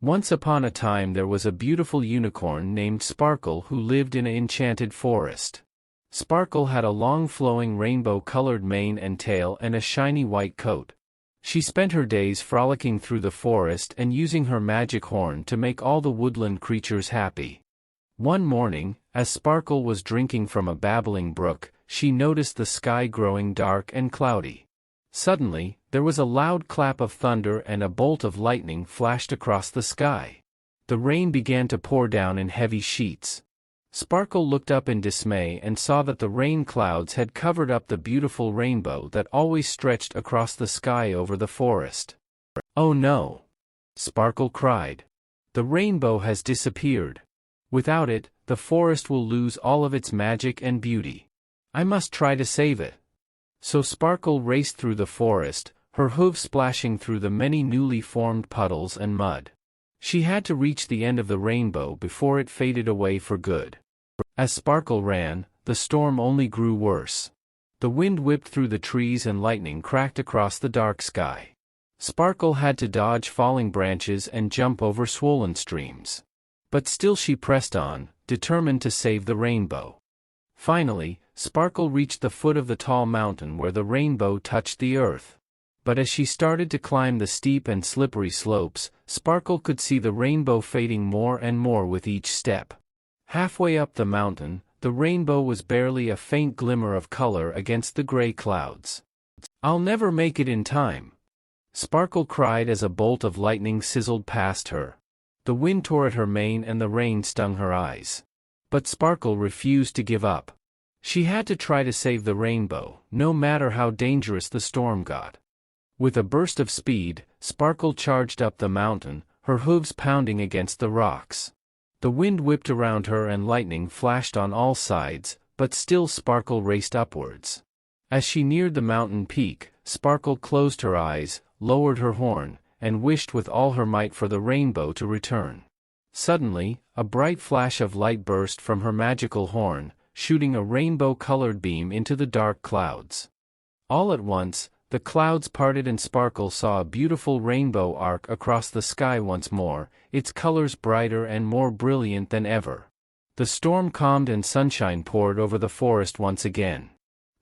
Once upon a time there was a beautiful unicorn named Sparkle who lived in an enchanted forest. Sparkle had a long flowing rainbow-colored mane and tail and a shiny white coat. She spent her days frolicking through the forest and using her magic horn to make all the woodland creatures happy. One morning, as Sparkle was drinking from a babbling brook, she noticed the sky growing dark and cloudy. Suddenly, there was a loud clap of thunder and a bolt of lightning flashed across the sky. The rain began to pour down in heavy sheets. Sparkle looked up in dismay and saw that the rain clouds had covered up the beautiful rainbow that always stretched across the sky over the forest. "Oh no!" Sparkle cried. "The rainbow has disappeared. Without it, the forest will lose all of its magic and beauty. I must try to save it." So Sparkle raced through the forest, her hooves splashing through the many newly formed puddles and mud. She had to reach the end of the rainbow before it faded away for good. As Sparkle ran, the storm only grew worse. The wind whipped through the trees and lightning cracked across the dark sky. Sparkle had to dodge falling branches and jump over swollen streams. But still she pressed on, determined to save the rainbow. Finally, Sparkle reached the foot of the tall mountain where the rainbow touched the earth. But as she started to climb the steep and slippery slopes, Sparkle could see the rainbow fading more and more with each step. Halfway up the mountain, the rainbow was barely a faint glimmer of color against the gray clouds. "I'll never make it in time," Sparkle cried as a bolt of lightning sizzled past her. The wind tore at her mane and the rain stung her eyes. But Sparkle refused to give up. She had to try to save the rainbow, no matter how dangerous the storm got. With a burst of speed, Sparkle charged up the mountain, her hooves pounding against the rocks. The wind whipped around her and lightning flashed on all sides, but still Sparkle raced upwards. As she neared the mountain peak, Sparkle closed her eyes, lowered her horn, and wished with all her might for the rainbow to return. Suddenly, a bright flash of light burst from her magical horn, shooting a rainbow-colored beam into the dark clouds. All at once, the clouds parted and Sparkle saw a beautiful rainbow arc across the sky once more, its colors brighter and more brilliant than ever. The storm calmed and sunshine poured over the forest once again.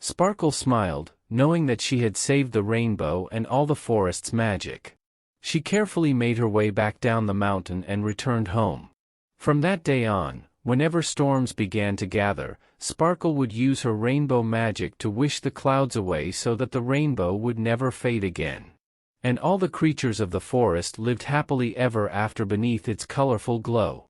Sparkle smiled, knowing that she had saved the rainbow and all the forest's magic. She carefully made her way back down the mountain and returned home. From that day on, whenever storms began to gather, Sparkle would use her rainbow magic to wish the clouds away so that the rainbow would never fade again. And all the creatures of the forest lived happily ever after beneath its colorful glow.